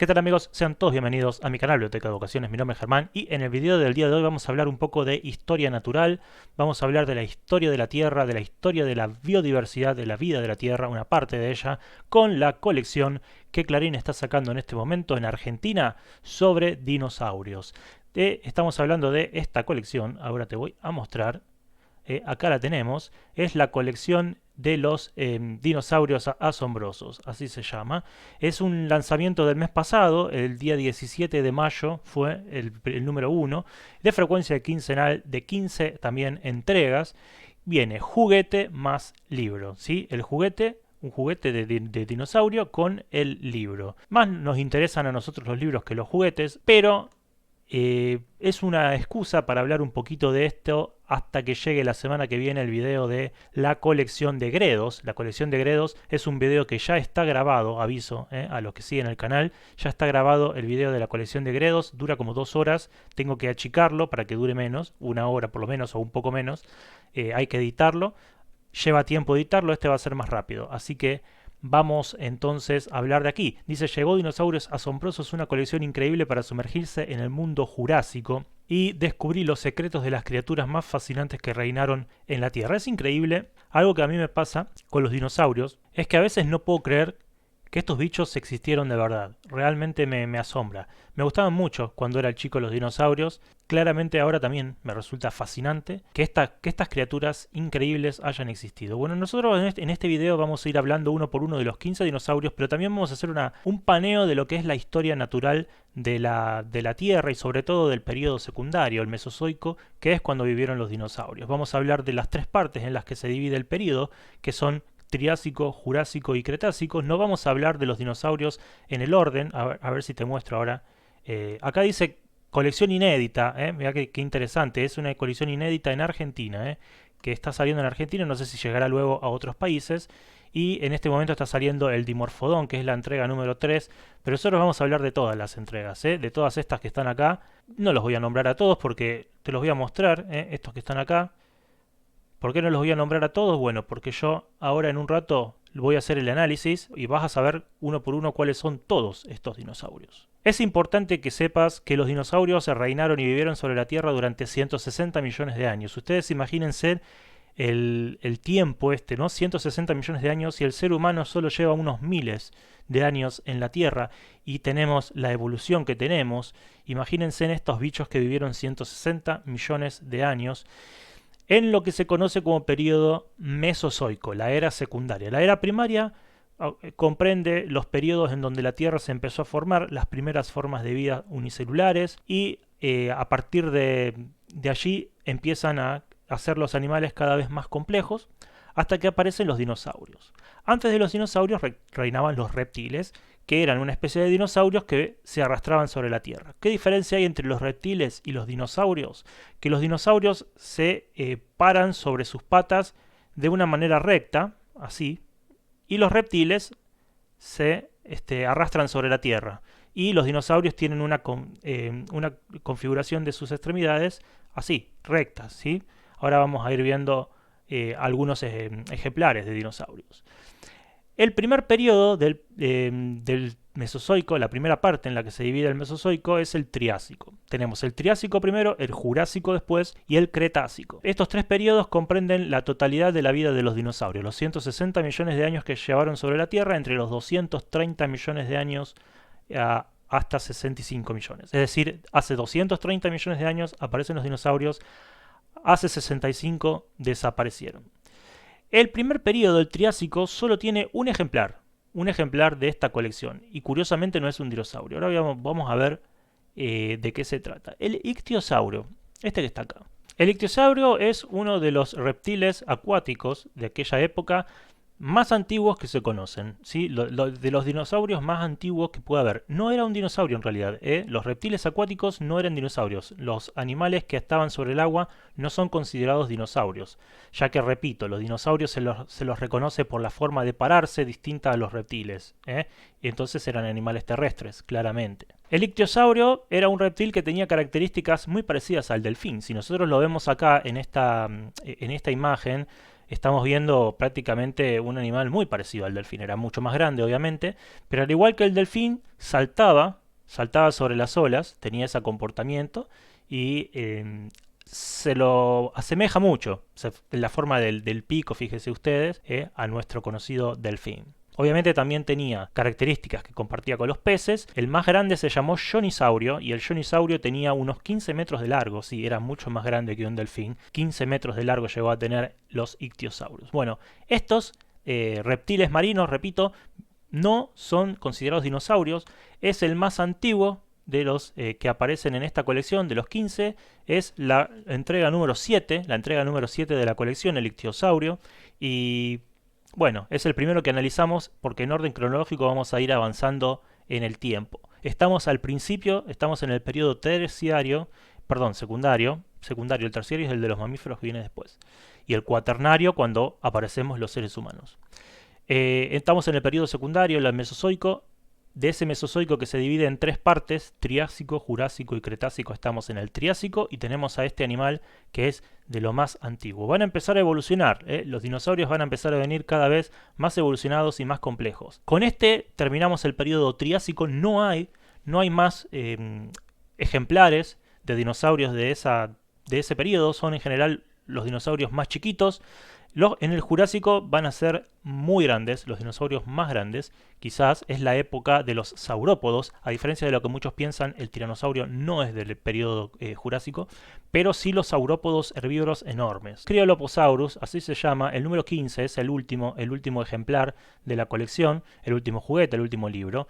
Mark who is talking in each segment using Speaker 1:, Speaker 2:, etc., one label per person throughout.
Speaker 1: ¿Qué tal amigos? Sean todos bienvenidos a mi canal Biblioteca de Vocaciones, mi nombre es Germán y en el video del día de hoy vamos a hablar un poco de historia natural, vamos a hablar de la historia de la Tierra, de la historia de la biodiversidad, de la vida de la Tierra, una parte de ella, con la colección que Clarín está sacando en este momento en Argentina sobre dinosaurios. Estamos hablando de esta colección, ahora te voy a mostrar. Acá la tenemos, es la colección de los dinosaurios asombrosos, así se llama. Es un lanzamiento del mes pasado, el día 17 de mayo fue el número 1, de frecuencia quincenal de 15 también entregas. Viene juguete más libro, ¿sí? El juguete, un juguete de dinosaurio con el libro. Más nos interesan a nosotros los libros que los juguetes, pero es una excusa para hablar un poquito de esto hasta que llegue la semana que viene el video de la colección de Gredos. La colección de Gredos es un video que ya está grabado, aviso a los que siguen el canal, ya está grabado el video de la colección de Gredos, dura como 2 horas, tengo que achicarlo para que dure menos, 1 hora por lo menos o un poco menos, hay que editarlo, lleva tiempo editarlo, este va a ser más rápido, así que vamos entonces a hablar de aquí. Dice, llegó Dinosaurios Asombrosos, una colección increíble para sumergirse en el mundo jurásico y descubrí los secretos de las criaturas más fascinantes que reinaron en la Tierra. Es increíble, algo que a mí me pasa con los dinosaurios, es que a veces no puedo creer que estos bichos existieron de verdad. Realmente me asombra. Me gustaban mucho cuando era chico los dinosaurios. Claramente ahora también me resulta fascinante que estas criaturas increíbles hayan existido. Bueno, nosotros en este video vamos a ir hablando uno por uno de los 15 dinosaurios, pero también vamos a hacer un paneo de lo que es la historia natural de la Tierra y sobre todo del periodo secundario, el Mesozoico, que es cuando vivieron los dinosaurios. Vamos a hablar de las 3 partes en las que se divide el periodo, que son Triásico, Jurásico y Cretácico. No vamos a hablar de los dinosaurios en el orden, a ver si te muestro ahora. Acá dice colección inédita, mirá qué interesante, es una colección inédita en Argentina, que está saliendo en Argentina, no sé si llegará luego a otros países, y en este momento está saliendo el Dimorfodon, que es la entrega número 3, pero nosotros vamos a hablar de todas las entregas, de todas estas que están acá. No los voy a nombrar a todos porque te los voy a mostrar, estos que están acá. ¿Por qué no los voy a nombrar a todos? Bueno, porque yo ahora en un rato voy a hacer el análisis y vas a saber uno por uno cuáles son todos estos dinosaurios. Es importante que sepas que los dinosaurios se reinaron y vivieron sobre la Tierra durante 160 millones de años. Ustedes imagínense el tiempo ¿no? 160 millones de años y el ser humano solo lleva unos miles de años en la Tierra y tenemos la evolución que tenemos. Imagínense en estos bichos que vivieron 160 millones de años en lo que se conoce como periodo mesozoico, la era secundaria. La era primaria comprende los periodos en donde la Tierra se empezó a formar, las primeras formas de vida unicelulares y a partir de allí empiezan a hacer los animales cada vez más complejos hasta que aparecen los dinosaurios. Antes de los dinosaurios reinaban los reptiles, que eran una especie de dinosaurios que se arrastraban sobre la Tierra. ¿Qué diferencia hay entre los reptiles y los dinosaurios? Que los dinosaurios se paran sobre sus patas de una manera recta, así, y los reptiles se arrastran sobre la Tierra. Y los dinosaurios tienen una configuración de sus extremidades así, rectas, ¿sí? Ahora vamos a ir viendo algunos ejemplares de dinosaurios. El primer periodo del Mesozoico, la primera parte en la que se divide el Mesozoico, es el Triásico. Tenemos el Triásico primero, el Jurásico después y el Cretácico. Estos 3 periodos comprenden la totalidad de la vida de los dinosaurios, los 160 millones de años que llevaron sobre la Tierra, entre los 230 millones de años hasta 65 millones. Es decir, hace 230 millones de años aparecen los dinosaurios, hace 65 desaparecieron. El primer periodo, el Triásico, solo tiene un ejemplar de esta colección, y curiosamente no es un dinosaurio. Ahora vamos a ver de qué se trata. El ictiosaurio, este que está acá. El ictiosaurio es uno de los reptiles acuáticos de aquella época más antiguos que se conocen, ¿sí? De los dinosaurios más antiguos que puede haber. No era un dinosaurio en realidad, los reptiles acuáticos no eran dinosaurios. Los animales que estaban sobre el agua no son considerados dinosaurios, ya que, repito, los dinosaurios se los reconoce por la forma de pararse distinta a los reptiles, y entonces eran animales terrestres, claramente. El ictiosaurio era un reptil que tenía características muy parecidas al delfín. Si nosotros lo vemos acá en esta imagen, estamos viendo prácticamente un animal muy parecido al delfín. Era mucho más grande, obviamente, pero al igual que el delfín, saltaba sobre las olas, tenía ese comportamiento y se lo asemeja mucho, la forma del pico, fíjense ustedes, a nuestro conocido delfín. Obviamente también tenía características que compartía con los peces. El más grande se llamó Jonisaurio y el Jonisaurio tenía unos 15 metros de largo. Sí, era mucho más grande que un delfín. 15 metros de largo llegó a tener los ictiosaurios. Bueno, estos reptiles marinos, repito, no son considerados dinosaurios. Es el más antiguo de los que aparecen en esta colección, de los 15. Es la entrega número 7, de la colección, el ictiosaurio. Y bueno, es el primero que analizamos porque en orden cronológico vamos a ir avanzando en el tiempo. Estamos al principio, estamos en el periodo secundario. El terciario es el de los mamíferos que viene después. Y el cuaternario cuando aparecemos los seres humanos. Estamos en el periodo secundario, el Mesozoico. De ese Mesozoico que se divide en tres partes, Triásico, Jurásico y Cretácico, estamos en el Triásico y tenemos a este animal que es de lo más antiguo. Van a empezar a evolucionar, los dinosaurios van a empezar a venir cada vez más evolucionados y más complejos. Con este terminamos el periodo Triásico, no hay más ejemplares de dinosaurios de ese periodo, son en general los dinosaurios más chiquitos. En el Jurásico van a ser muy grandes, los dinosaurios más grandes. Quizás es la época de los saurópodos. A diferencia de lo que muchos piensan, el tiranosaurio no es del periodo Jurásico, pero sí los saurópodos herbívoros enormes. Cryoloposaurus, así se llama, el número 15 es el último ejemplar de la colección, el último juguete, el último libro.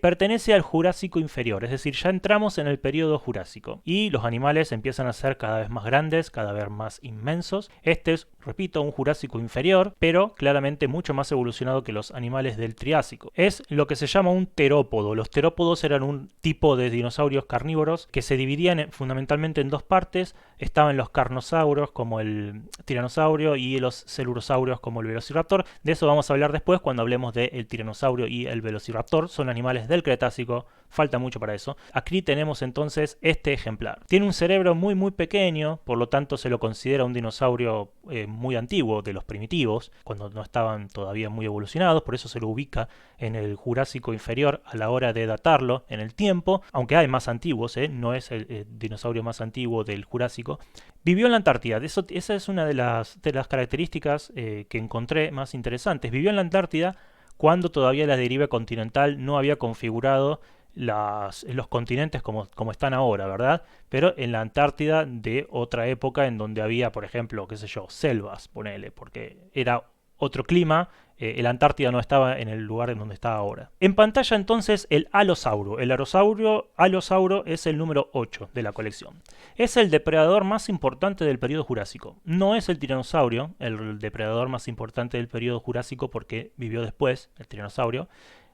Speaker 1: Pertenece al Jurásico inferior, es decir, ya entramos en el periodo Jurásico. Y los animales empiezan a ser cada vez más grandes, cada vez más inmensos. Este es, repito, un Jurásico inferior, pero claramente mucho más evolucionado que los animales del Triásico. Es lo que se llama un terópodo. Los terópodos eran un tipo de dinosaurios carnívoros que se dividían fundamentalmente en dos partes. Estaban los carnosauros como el tiranosaurio y los celurosaurios como el velociraptor. De eso vamos a hablar después cuando hablemos del tiranosaurio y el velociraptor. Son animales del Cretácico, falta mucho para eso. Aquí tenemos entonces este ejemplar. Tiene un cerebro muy pequeño, por lo tanto se lo considera un dinosaurio muy antiguo, de los primitivos, cuando no estaban todavía muy evolucionados, por eso se lo ubica en el Jurásico inferior a la hora de datarlo en el tiempo, aunque hay más antiguos, no es el dinosaurio más antiguo del Jurásico. Vivió en la Antártida, esa es una de las características que encontré más interesantes. Vivió en la Antártida cuando todavía la deriva continental no había configurado los continentes como están ahora, ¿verdad? Pero en la Antártida de otra época en donde había, por ejemplo, qué sé yo, selvas, ponele, porque era otro clima. La Antártida no estaba en el lugar en donde está ahora. En pantalla entonces el Alosauro. El Alosauro es el número 8 de la colección. Es el depredador más importante del periodo Jurásico. No es el tiranosaurio, el depredador más importante del periodo Jurásico porque vivió después, el tiranosaurio,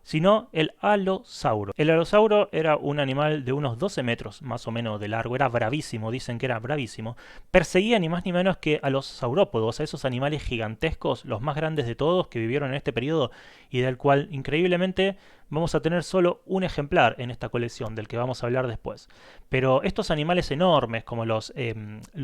Speaker 1: sino el Alosauro. El Alosauro era un animal de unos 12 metros más o menos de largo, era bravísimo, dicen que era bravísimo. Perseguía ni más ni menos que a los saurópodos, a esos animales gigantescos, los más grandes de todos que vivieron en este periodo y del cual increíblemente vamos a tener solo un ejemplar en esta colección, del que vamos a hablar después. Pero estos animales enormes como los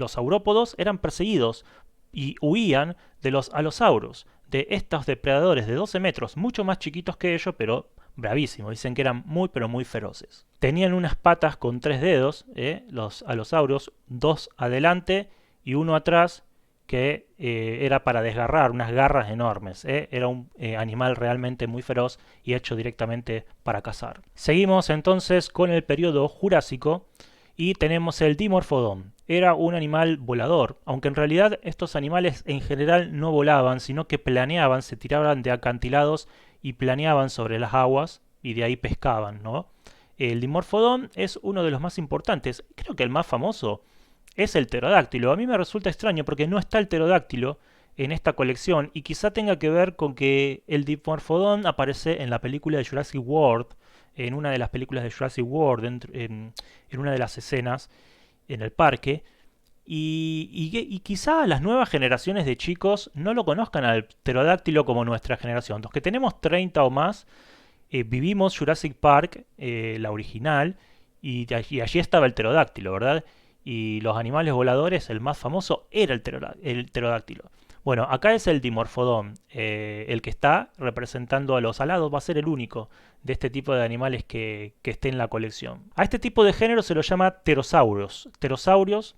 Speaker 1: saurópodos eran perseguidos y huían de los alosauros, de estos depredadores de 12 metros, mucho más chiquitos que ellos, pero bravísimos. Dicen que eran muy pero muy feroces. Tenían unas patas con 3 dedos, los alosaurios, 2 adelante y 1 atrás, que era para desgarrar, unas garras enormes. Era un animal realmente muy feroz y hecho directamente para cazar. Seguimos entonces con el periodo Jurásico y tenemos el Dimorphodon. Era un animal volador, aunque en realidad estos animales en general no volaban, sino que planeaban, se tiraban de acantilados y planeaban sobre las aguas y de ahí pescaban, ¿no? El Dimorphodon es uno de los más importantes, creo que el más famoso es el pterodáctilo. A mí me resulta extraño porque no está el pterodáctilo en esta colección y quizá tenga que ver con que el Dimorphodon aparece en la película de Jurassic World, en una de las películas de Jurassic World, en una de las escenas en el parque, y quizá las nuevas generaciones de chicos no lo conozcan al pterodáctilo como nuestra generación. Los que tenemos 30 o más vivimos Jurassic Park, la original, y allí estaba el pterodáctilo, ¿verdad? Y los animales voladores, el más famoso era el pterodáctilo. Bueno, acá es el Dimorphodon, el que está representando a los alados, va a ser el único de este tipo de animales que esté en la colección. A este tipo de género se lo llama pterosaurios. Pterosaurios,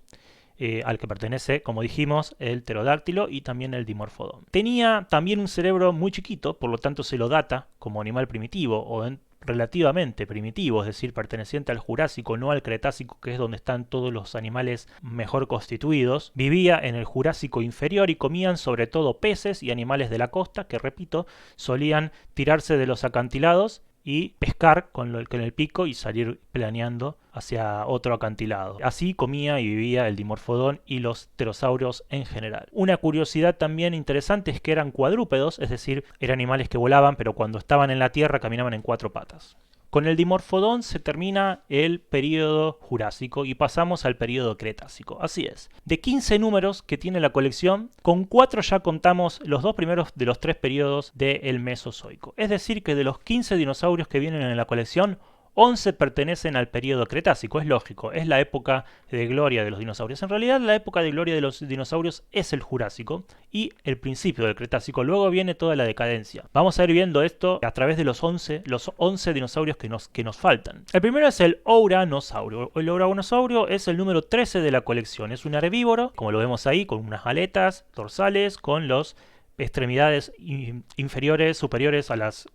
Speaker 1: al que pertenece, como dijimos, el pterodáctilo y también el Dimorphodon. Tenía también un cerebro muy chiquito, por lo tanto se lo data como animal primitivo relativamente primitivo, es decir, perteneciente al Jurásico, no al Cretácico, que es donde están todos los animales mejor constituidos. Vivía en el Jurásico inferior y comían sobre todo peces y animales de la costa, que repito, solían tirarse de los acantilados y pescar con el pico y salir planeando hacia otro acantilado. Así comía y vivía el Dimorphodon y los pterosaurios en general. Una curiosidad también interesante es que eran cuadrúpedos, es decir, eran animales que volaban, pero cuando estaban en la tierra caminaban en 4 patas. Con el Dimorphodon se termina el período Jurásico y pasamos al período Cretácico. Así es. De 15 números que tiene la colección, con 4 ya contamos los 2 primeros de los 3 periodos del Mesozoico. Es decir, que de los 15 dinosaurios que vienen en la colección, 11 pertenecen al período Cretácico, es lógico, es la época de gloria de los dinosaurios. En realidad la época de gloria de los dinosaurios es el Jurásico y el principio del Cretácico, luego viene toda la decadencia. Vamos a ir viendo esto a través de los 11 dinosaurios que nos faltan. El primero es el Ouranosaurio. El Ouranosaurio es el número 13 de la colección, es un herbívoro, como lo vemos ahí, con unas aletas dorsales, con las extremidades inferiores, superiores a las...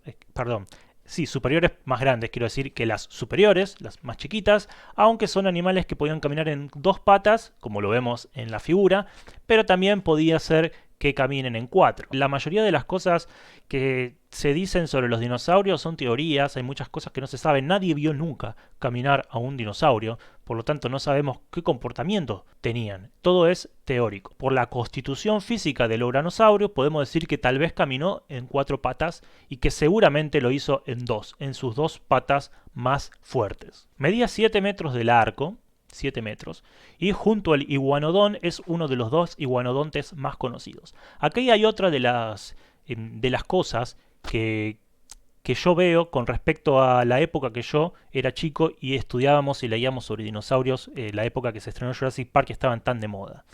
Speaker 1: Sí, superiores más grandes, quiero decir, que las superiores, las más chiquitas, aunque son animales que podían caminar en 2 patas, como lo vemos en la figura, pero también podía ser que caminen en 4. La mayoría de las cosas que se dicen sobre los dinosaurios son teorías, hay muchas cosas que no se saben, nadie vio nunca caminar a un dinosaurio, por lo tanto no sabemos qué comportamiento tenían, todo es teórico. Por la constitución física del Ouranosaurio podemos decir que tal vez caminó en 4 patas y que seguramente lo hizo en 2, en sus 2 patas más fuertes. Medía 7 metros de largo, 7 metros, y junto al iguanodón es uno de los 2 iguanodontes más conocidos. Aquí hay otra de las cosas que yo veo con respecto a la época que yo era chico y estudiábamos y leíamos sobre dinosaurios, la época que se estrenó Jurassic Park, que estaban tan de moda.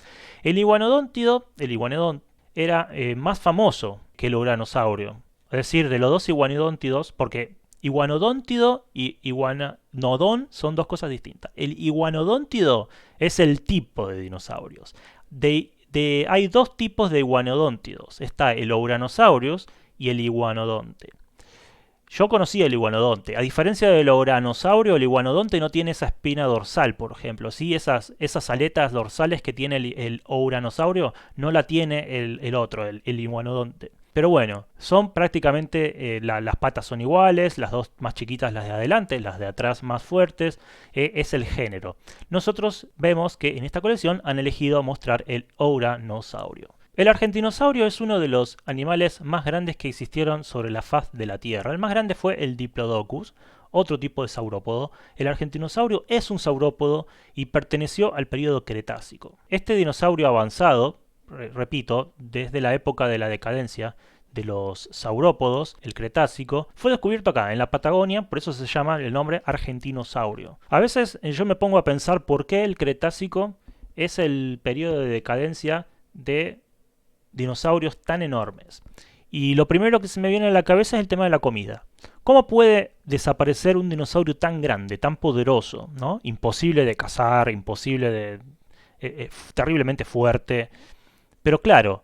Speaker 1: El iguanodón era más famoso que el uranosaurio, es decir, de los 2 iguanodóntidos, porque iguanodóntido y iguanodón son 2 cosas distintas. El iguanodóntido es el tipo de dinosaurios. Hay 2 tipos de iguanodóntidos. Está el Ouranosaurus y el iguanodonte. Yo conocía el iguanodonte. A diferencia del Ouranosaurio, el iguanodonte no tiene esa espina dorsal, por ejemplo. ¿Sí? Esas aletas dorsales que tiene el Ouranosaurio no la tiene el otro, el iguanodonte. Pero bueno, son prácticamente, las patas son iguales, las 2 más chiquitas las de adelante, las de atrás más fuertes, es el género. Nosotros vemos que en esta colección han elegido mostrar el Ouranosaurio. El argentinosaurio es uno de los animales más grandes que existieron sobre la faz de la Tierra. El más grande fue el Diplodocus, otro tipo de saurópodo. El argentinosaurio es un saurópodo y perteneció al período Cretácico. Este dinosaurio avanzado, repito, desde la época de la decadencia de los saurópodos, el Cretácico, fue descubierto acá, en la Patagonia, por eso se llama el nombre argentinosaurio. A veces yo me pongo a pensar por qué el Cretácico es el periodo de decadencia de dinosaurios tan enormes. Y lo primero que se me viene a la cabeza es el tema de la comida. ¿Cómo puede desaparecer un dinosaurio tan grande, tan poderoso, ¿no? Imposible de cazar, imposible de... terriblemente fuerte. Pero claro,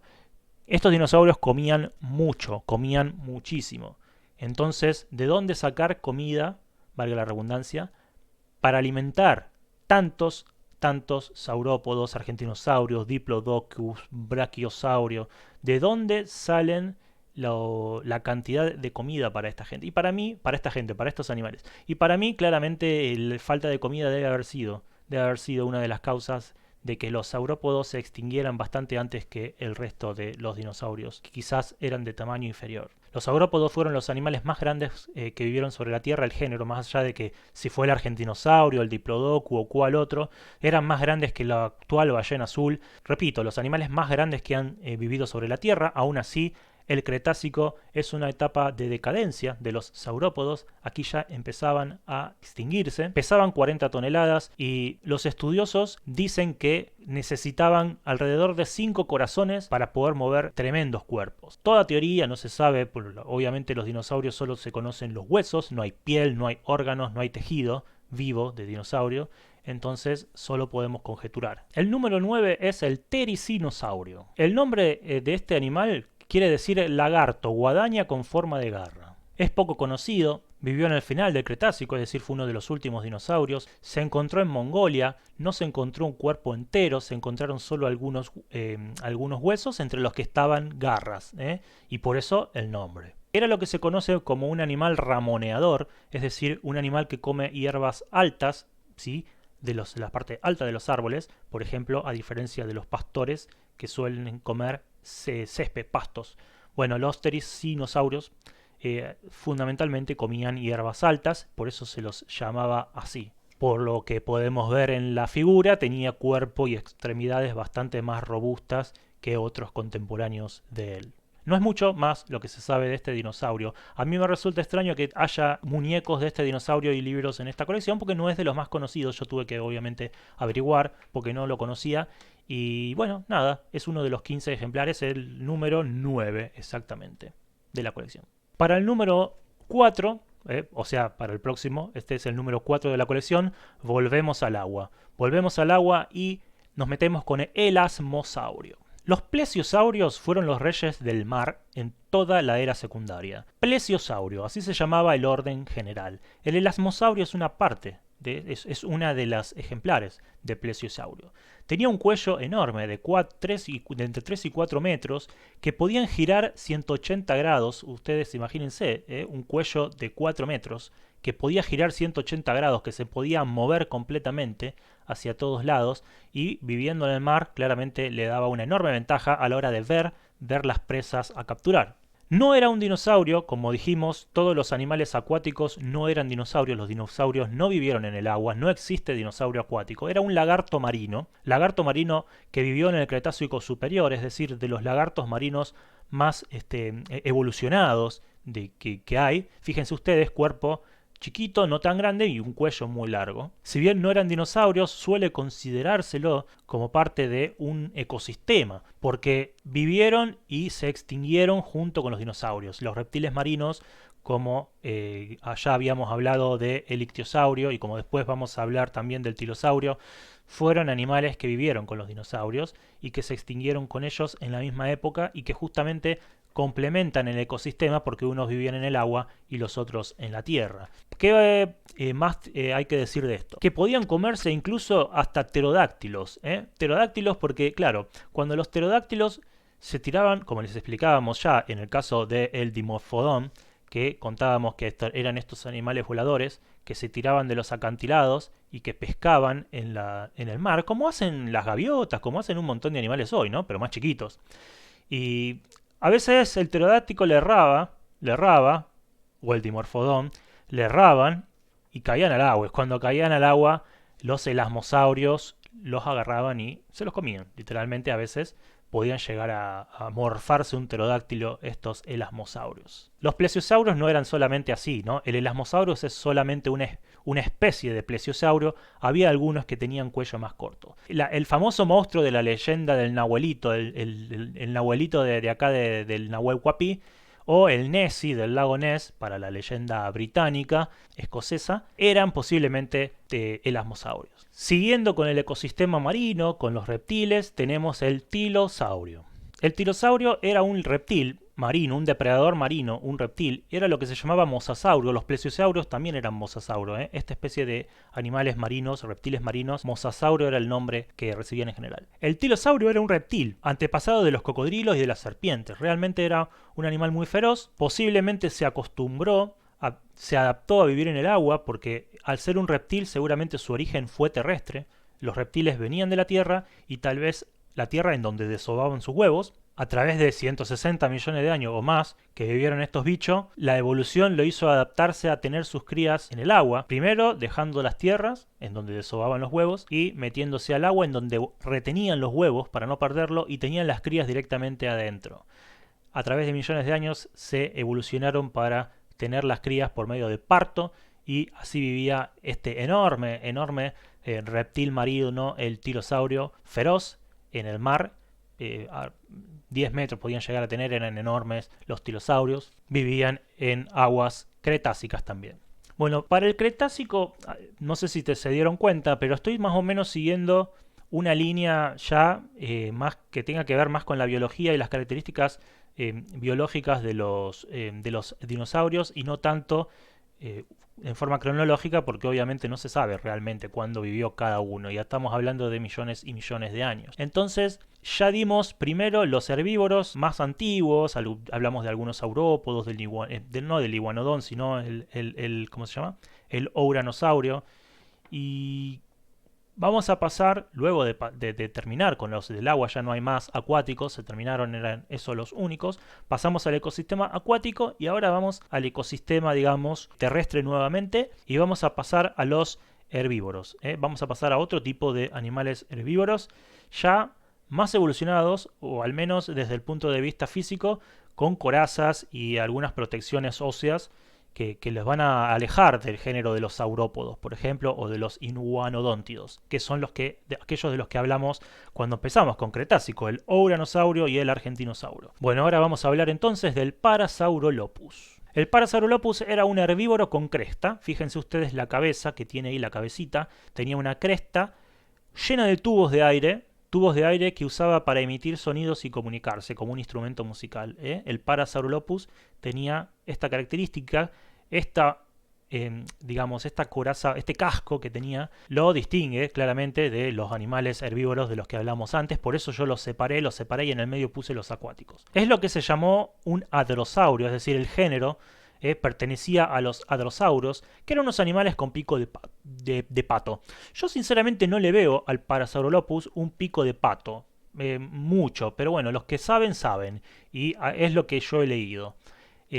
Speaker 1: estos dinosaurios comían mucho, comían muchísimo. Entonces, ¿de dónde sacar comida, valga la redundancia, para alimentar tantos saurópodos, argentinosaurios, diplodocus, brachiosaurio? ¿De dónde salen la cantidad de comida para esta gente? Y para estos animales. Y para mí, claramente, la falta de comida debe haber sido una de las causas de que los saurópodos se extinguieran bastante antes que el resto de los dinosaurios, que quizás eran de tamaño inferior. Los saurópodos fueron los animales más grandes que vivieron sobre la Tierra, el género, más allá de que si fue el argentinosaurio, el diplodocus o cual otro, eran más grandes que la actual ballena azul. Repito, los animales más grandes que han vivido sobre la Tierra, aún así El Cretácico es una etapa de decadencia de los saurópodos. Aquí ya empezaban a extinguirse. Pesaban 40 toneladas y los estudiosos dicen que necesitaban alrededor de 5 corazones para poder mover tremendos cuerpos. Toda teoría no se sabe, obviamente los dinosaurios solo se conocen los huesos, no hay piel, no hay órganos, no hay tejido vivo de dinosaurio. Entonces solo podemos conjeturar. El número 9 es el Ptericinosaurio. El nombre de este animal quiere decir lagarto, guadaña con forma de garra. Es poco conocido, vivió en el final del Cretácico, es decir, fue uno de los últimos dinosaurios. Se encontró en Mongolia, no se encontró un cuerpo entero, se encontraron solo algunos huesos entre los que estaban garras, y por eso el nombre. Era lo que se conoce como un animal ramoneador, es decir, un animal que come hierbas altas, ¿sí?, de la parte alta de los árboles, por ejemplo, a diferencia de los pastores que suelen comer césped, pastos. Bueno, los ptericinosaurios fundamentalmente comían hierbas altas, por eso se los llamaba así. Por lo que podemos ver en la figura, tenía cuerpo y extremidades bastante más robustas que otros contemporáneos de él. No es mucho más lo que se sabe de este dinosaurio. A mí me resulta extraño que haya muñecos de este dinosaurio y libros en esta colección porque no es de los más conocidos. Yo tuve que obviamente averiguar porque no lo conocía. Y bueno, nada, es uno de los 15 ejemplares, el número 9 exactamente de la colección. Para el número 4, o sea, para el próximo, este es el número 4 de la colección, volvemos al agua. Volvemos al agua y nos metemos con el elasmosaurio. Los plesiosaurios fueron los reyes del mar en toda la era secundaria. Plesiosaurio, así se llamaba el orden general. El elasmosaurio es una parte, es una de las ejemplares de plesiosaurio. Tenía un cuello enorme de entre 3 y 4 metros que podían girar 180 grados. Ustedes imagínense, un cuello de 4 metros que podía girar 180 grados, que se podía mover completamente hacia todos lados, y viviendo en el mar claramente le daba una enorme ventaja a la hora de ver las presas a capturar. No era un dinosaurio, como dijimos, todos los animales acuáticos no eran dinosaurios, los dinosaurios no vivieron en el agua, no existe dinosaurio acuático, era un lagarto marino que vivió en el Cretácico superior, es decir, de los lagartos marinos más evolucionados que hay. Fíjense ustedes, cuerpo chiquito, no tan grande y un cuello muy largo. Si bien no eran dinosaurios, suele considerárselo como parte de un ecosistema, porque vivieron y se extinguieron junto con los dinosaurios. Los reptiles marinos, como allá habíamos hablado del ictiosaurio y como después vamos a hablar también del tilosaurio, fueron animales que vivieron con los dinosaurios y que se extinguieron con ellos en la misma época y que justamente complementan el ecosistema porque unos vivían en el agua y los otros en la tierra. ¿Qué más hay que decir de esto? Que podían comerse incluso hasta pterodáctilos. Pterodáctilos porque, claro, cuando los pterodáctilos se tiraban, como les explicábamos ya en el caso del Dimorphodon, que contábamos que eran estos animales voladores que se tiraban de los acantilados y que pescaban en el mar, como hacen las gaviotas, como hacen un montón de animales hoy, ¿no? Pero más chiquitos. Y a veces el pterodáctico le erraba, o el Dimorphodon, le erraban y caían al agua. Cuando caían al agua, los elasmosaurios los agarraban y se los comían. Literalmente a veces podían llegar a morfarse un pterodáctilo estos elasmosaurios. Los plesiosaurios no eran solamente así, ¿no? El elasmosaurus es solamente una especie de plesiosaurio. Había algunos que tenían cuello más corto. El famoso monstruo de la leyenda del Nahuelito, el Nahuelito de acá del Nahuel Huapi, o el Nessie del lago Ness, para la leyenda británica, escocesa, eran posiblemente elasmosaurios. Siguiendo con el ecosistema marino, con los reptiles, tenemos el tilosaurio. El tilosaurio era un reptil marino, un depredador marino, un reptil, era lo que se llamaba mosasaurio. Los plesiosaurios también eran mosasaurio, Esta especie de animales marinos, reptiles marinos, mosasaurio era el nombre que recibían en general. El tilosaurio era un reptil, antepasado de los cocodrilos y de las serpientes. Realmente era un animal muy feroz, posiblemente se adaptó a vivir en el agua porque al ser un reptil seguramente su origen fue terrestre. Los reptiles venían de la tierra y tal vez la tierra en donde desovaban sus huevos. A través de 160 millones de años o más que vivieron estos bichos, la evolución lo hizo adaptarse a tener sus crías en el agua. Primero dejando las tierras en donde desovaban los huevos y metiéndose al agua en donde retenían los huevos para no perderlo y tenían las crías directamente adentro. a través de millones de años se evolucionaron para tener las crías por medio de parto, y así vivía este enorme reptil marino, el tirosaurio feroz, en el mar. A 10 metros podían llegar a tener, eran enormes los tirosaurios, vivían en aguas cretácicas también. Bueno, para el Cretácico, no sé si se dieron cuenta, pero estoy más o menos siguiendo una línea ya más que tenga que ver más con la biología y las características biológicas de los dinosaurios, y no tanto en forma cronológica, porque obviamente no se sabe realmente cuándo vivió cada uno, ya estamos hablando de millones y millones de años. Entonces ya dimos primero los herbívoros más antiguos, hablamos de algunos saurópodos, no del iguanodón, sino ¿cómo se llama? El ouranosaurio. Y vamos a pasar, luego de terminar con los del agua, ya no hay más acuáticos, se terminaron, eran esos los únicos. Pasamos al ecosistema acuático y ahora vamos al ecosistema, digamos, terrestre nuevamente, y vamos a pasar a los herbívoros. Vamos a pasar a otro tipo de animales herbívoros, ya más evolucionados, o al menos desde el punto de vista físico, con corazas y algunas protecciones óseas que les van a alejar del género de los saurópodos, por ejemplo, o de los iguanodóntidos, que son aquellos de los que hablamos cuando empezamos con Cretácico, el ouranosaurio y el argentinosauro. Bueno, ahora vamos a hablar entonces del Parasaurolophus. El Parasaurolophus era un herbívoro con cresta. Fíjense ustedes la cabeza que tiene ahí, la cabecita, tenía una cresta llena de tubos de aire que usaba para emitir sonidos y comunicarse como un instrumento musical. El Parasaurolophus tenía esta característica, digamos, esta coraza, este casco que tenía, lo distingue claramente de los animales herbívoros de los que hablamos antes. Por eso yo los separé y en el medio puse los acuáticos. Es lo que se llamó un hadrosaurio, es decir, el género pertenecía a los hadrosauros, que eran unos animales con pico de pato. Yo sinceramente no le veo al Parasaurolophus un pico de pato, mucho, pero bueno, los que saben, saben, y es lo que yo he leído.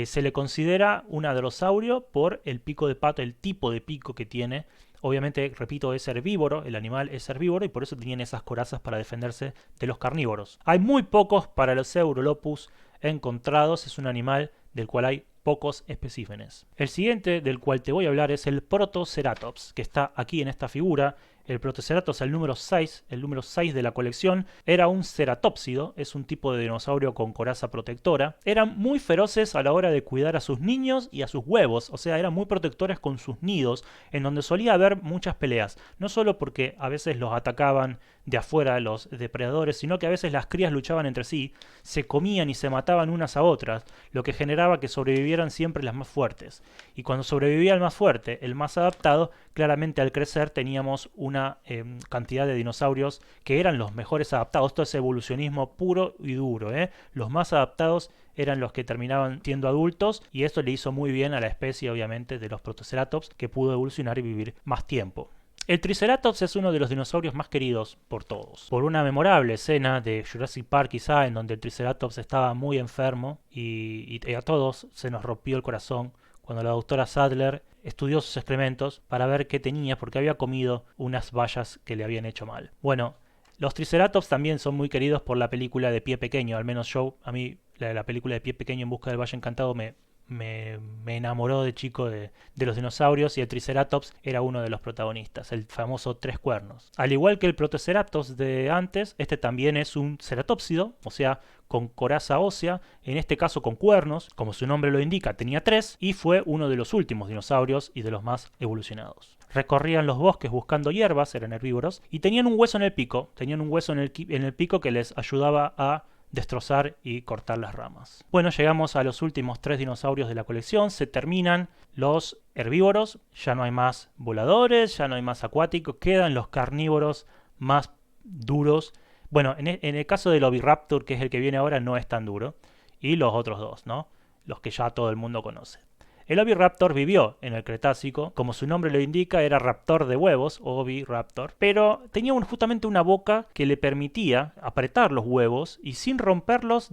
Speaker 1: Se le considera un hadrosaurio por el pico de pato, el tipo de pico que tiene. Obviamente, repito, es herbívoro, el animal es herbívoro, y por eso tenían esas corazas para defenderse de los carnívoros. Hay muy pocos Parasaurolophus encontrados, es un animal del cual hay pocos especímenes. El siguiente del cual te voy a hablar es el Protoceratops, que está aquí en esta figura. El Protoceratops, el número 6 de la colección, era un ceratópsido, es un tipo de dinosaurio con coraza protectora. Eran muy feroces a la hora de cuidar a sus niños y a sus huevos, o sea, eran muy protectores con sus nidos, en donde solía haber muchas peleas, no solo porque a veces los atacaban de afuera los depredadores, sino que a veces las crías luchaban entre sí, se comían y se mataban unas a otras, lo que generaba que sobrevivieran siempre las más fuertes. Y cuando sobrevivía el más fuerte, el más adaptado, claramente al crecer teníamos una cantidad de dinosaurios que eran los mejores adaptados. Esto es evolucionismo puro y duro. Los más adaptados eran los que terminaban siendo adultos, y esto le hizo muy bien a la especie, obviamente, de los Protoceratops, que pudo evolucionar y vivir más tiempo. El Triceratops es uno de los dinosaurios más queridos por todos, por una memorable escena de Jurassic Park quizá, en donde el Triceratops estaba muy enfermo y a todos se nos rompió el corazón cuando la doctora Sadler estudió sus excrementos para ver qué tenía, porque había comido unas bayas que le habían hecho mal. Bueno, los Triceratops también son muy queridos por la película de Pie Pequeño, al menos a mí la película de Pie Pequeño en busca del Valle Encantado me enamoró de chico de los dinosaurios, y el Triceratops era uno de los protagonistas, el famoso tres cuernos. Al igual que el Protoceratops de antes, este también es un ceratópsido, o sea, con coraza ósea, en este caso con cuernos, como su nombre lo indica, tenía 3, y fue uno de los últimos dinosaurios y de los más evolucionados. Recorrían los bosques buscando hierbas, eran herbívoros, y tenían un hueso en el pico, en el pico que les ayudaba a destrozar y cortar las ramas. Bueno, llegamos a los últimos 3 dinosaurios de la colección, se terminan los herbívoros, ya no hay más voladores, ya no hay más acuáticos, quedan los carnívoros más duros. Bueno, en el caso del Oviraptor, que es el que viene ahora, no es tan duro, y los otros dos, ¿no? Los que ya todo el mundo conoce. El Oviraptor vivió en el Cretácico, como su nombre lo indica, era raptor de huevos, Oviraptor, pero tenía justamente una boca que le permitía apretar los huevos y sin romperlos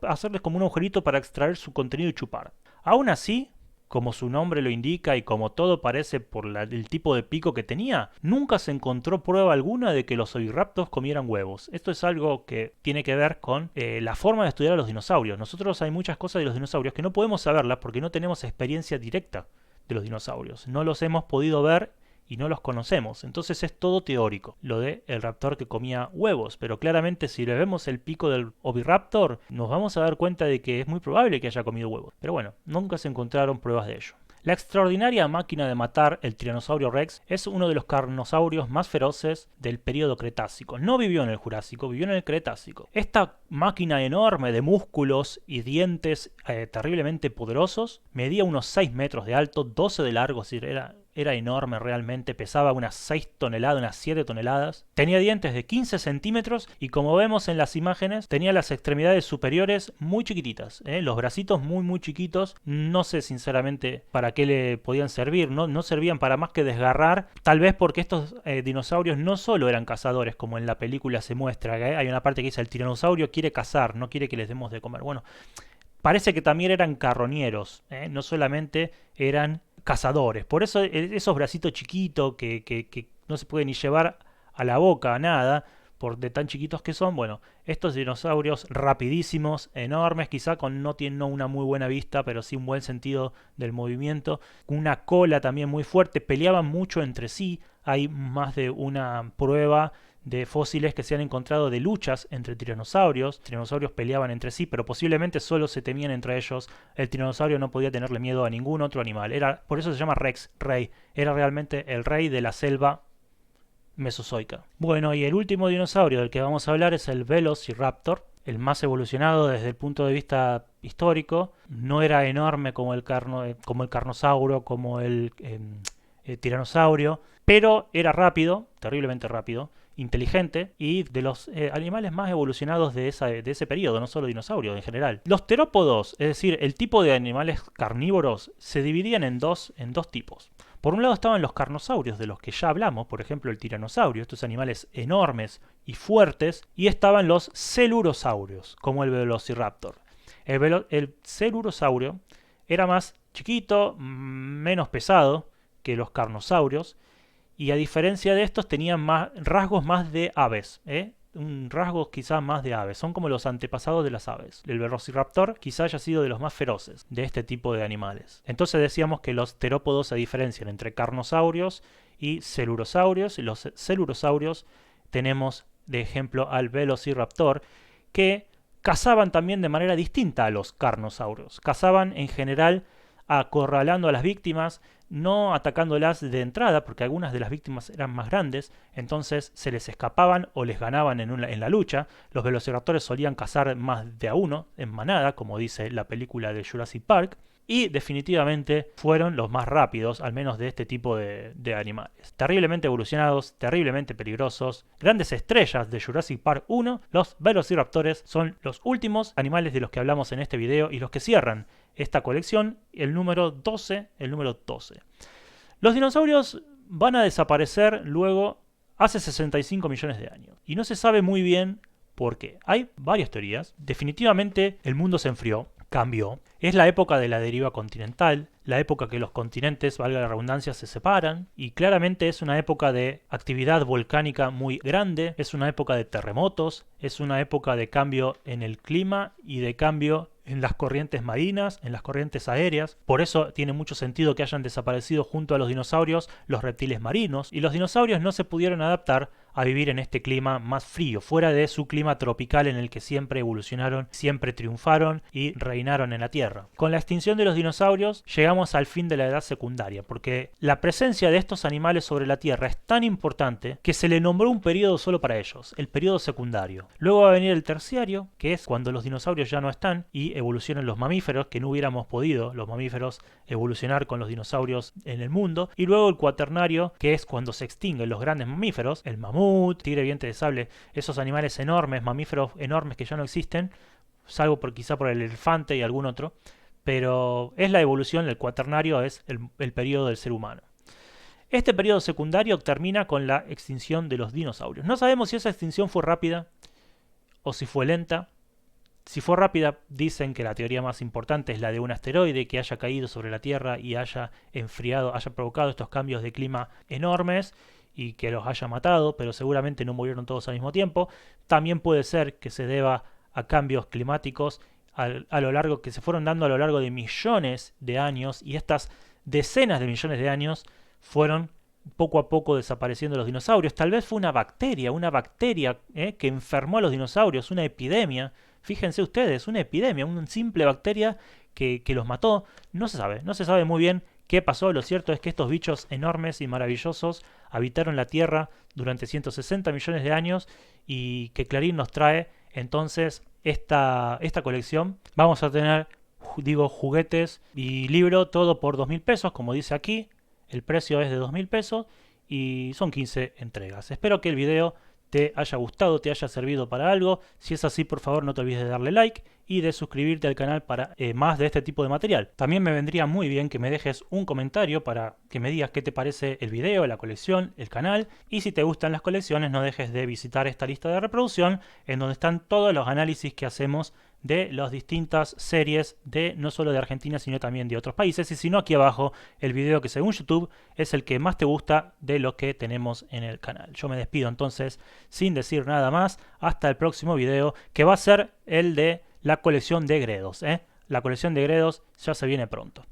Speaker 1: hacerles como un agujerito para extraer su contenido y chupar. Aún así, como su nombre lo indica y como todo parece por el tipo de pico que tenía, nunca se encontró prueba alguna de que los oviraptors comieran huevos. Esto es algo que tiene que ver con la forma de estudiar a los dinosaurios. Nosotros hay muchas cosas de los dinosaurios que no podemos saberlas porque no tenemos experiencia directa de los dinosaurios. No los hemos podido ver y no los conocemos. Entonces es todo teórico, lo de el raptor que comía huevos. Pero claramente si le vemos el pico del oviraptor, nos vamos a dar cuenta de que es muy probable que haya comido huevos. Pero bueno, nunca se encontraron pruebas de ello. La extraordinaria máquina de matar, el Tiranosaurio Rex, es uno de los carnosaurios más feroces del período Cretácico. No vivió en el Jurásico, vivió en el Cretácico. Esta máquina enorme de músculos y dientes terriblemente poderosos medía unos 6 metros de alto, 12 de largo, es decir, era enorme realmente, pesaba unas 6 toneladas, unas 7 toneladas. Tenía dientes de 15 centímetros y como vemos en las imágenes, tenía las extremidades superiores muy chiquititas, los bracitos muy chiquitos. No sé sinceramente para qué le podían servir, no servían para más que desgarrar, tal vez porque estos dinosaurios no solo eran cazadores, como en la película se muestra, hay una parte que dice el tiranosaurio quiere cazar, no quiere que les demos de comer. Bueno, parece que también eran carroñeros, no solamente eran cazadores. Por eso esos bracitos chiquitos que no se pueden ni llevar a la boca, nada, por de tan chiquitos que son. Bueno, estos dinosaurios rapidísimos, enormes, quizá no tienen una muy buena vista, pero sí un buen sentido del movimiento, una cola también muy fuerte, peleaban mucho entre sí. Hay más de una prueba de fósiles que se han encontrado de luchas entre tiranosaurios. Tiranosaurios peleaban entre sí, pero posiblemente solo se temían entre ellos. El tiranosaurio no podía tenerle miedo a ningún otro animal. Por eso se llama Rex, rey. Era realmente el rey de la selva mesozoica. Bueno, y el último dinosaurio del que vamos a hablar es el Velociraptor, el más evolucionado desde el punto de vista histórico. No era enorme como el carnosauro, como el tiranosaurio, pero era rápido, terriblemente rápido, inteligente y de los animales más evolucionados de ese periodo, no solo dinosaurios en general. Los terópodos, es decir, el tipo de animales carnívoros, se dividían en dos tipos. Por un lado estaban los carnosaurios, de los que ya hablamos, por ejemplo el tiranosaurio, estos animales enormes y fuertes, y estaban los celurosaurios, como el velociraptor. El celurosaurio era más chiquito, menos pesado que los carnosaurios, y a diferencia de estos tenían rasgos más de aves, rasgos quizá más de aves, son como los antepasados de las aves. El velociraptor quizá haya sido de los más feroces de este tipo de animales. Entonces decíamos que los terópodos se diferencian entre carnosaurios y celurosaurios. Los celurosaurios tenemos de ejemplo al velociraptor, que cazaban también de manera distinta a los carnosaurios. Cazaban en general acorralando a las víctimas, no atacándolas de entrada, porque algunas de las víctimas eran más grandes, entonces se les escapaban o les ganaban en la lucha. Los velociraptores solían cazar más de a uno, en manada, como dice la película de Jurassic Park, y definitivamente fueron los más rápidos, al menos de este tipo de animales. Terriblemente evolucionados, terriblemente peligrosos, grandes estrellas de Jurassic Park 1, los velociraptores son los últimos animales de los que hablamos en este video y los que cierran esta colección, el número 12. Los dinosaurios van a desaparecer luego hace 65 millones de años. Y no se sabe muy bien por qué. Hay varias teorías. Definitivamente el mundo se enfrió, cambió. Es la época de la deriva continental, la época que los continentes, valga la redundancia, se separan. Y claramente es una época de actividad volcánica muy grande, es una época de terremotos, es una época de cambio en el clima y de cambio en las corrientes marinas, en las corrientes aéreas. Por eso tiene mucho sentido que hayan desaparecido junto a los dinosaurios los reptiles marinos, y los dinosaurios no se pudieron adaptar a vivir en este clima más frío, fuera de su clima tropical en el que siempre evolucionaron, siempre triunfaron y reinaron en la Tierra. Con la extinción de los dinosaurios llegamos al fin de la edad secundaria, porque la presencia de estos animales sobre la Tierra es tan importante que se le nombró un periodo solo para ellos, el periodo secundario. Luego va a venir el terciario, que es cuando los dinosaurios ya no están y evolucionan los mamíferos, que no hubiéramos podido los mamíferos evolucionar con los dinosaurios en el mundo. Y luego el cuaternario, que es cuando se extinguen los grandes mamíferos, el mamut, tigre, diente de sable, esos animales enormes, mamíferos enormes que ya no existen, salvo quizá por el elefante y algún otro, pero es la evolución, el cuaternario es el periodo del ser humano. Este periodo secundario termina con la extinción de los dinosaurios. No sabemos si esa extinción fue rápida o si fue lenta, Si fue rápida, dicen que la teoría más importante es la de un asteroide que haya caído sobre la Tierra y haya enfriado, haya provocado estos cambios de clima enormes y que los haya matado, pero seguramente no murieron todos al mismo tiempo. También puede ser que se deba a cambios climáticos a lo largo que se fueron dando a lo largo de millones de años, y estas decenas de millones de años fueron poco a poco desapareciendo los dinosaurios. Tal vez fue una bacteria que enfermó a los dinosaurios, una epidemia. Fíjense ustedes, una epidemia, una simple bacteria que los mató. No se sabe muy bien qué pasó. Lo cierto es que estos bichos enormes y maravillosos habitaron la Tierra durante 160 millones de años, y que Clarín nos trae entonces esta colección. Vamos a tener, digo, juguetes y libro, todo por 2.000 pesos, como dice aquí. El precio es de 2.000 pesos y son 15 entregas. Espero que el video te haya gustado, te haya servido para algo. Si es así, por favor no te olvides de darle like y de suscribirte al canal para más de este tipo de material. También me vendría muy bien que me dejes un comentario para que me digas qué te parece el video, la colección, el canal. Y si te gustan las colecciones, no dejes de visitar esta lista de reproducción en donde están todos los análisis que hacemos de las distintas series, de no solo de Argentina sino también de otros países. Y si no, aquí abajo el video que según YouTube es el que más te gusta de lo que tenemos en el canal. Yo me despido entonces sin decir nada más, hasta el próximo video, que va a ser el de la colección de Gredos. La colección de Gredos ya se viene pronto.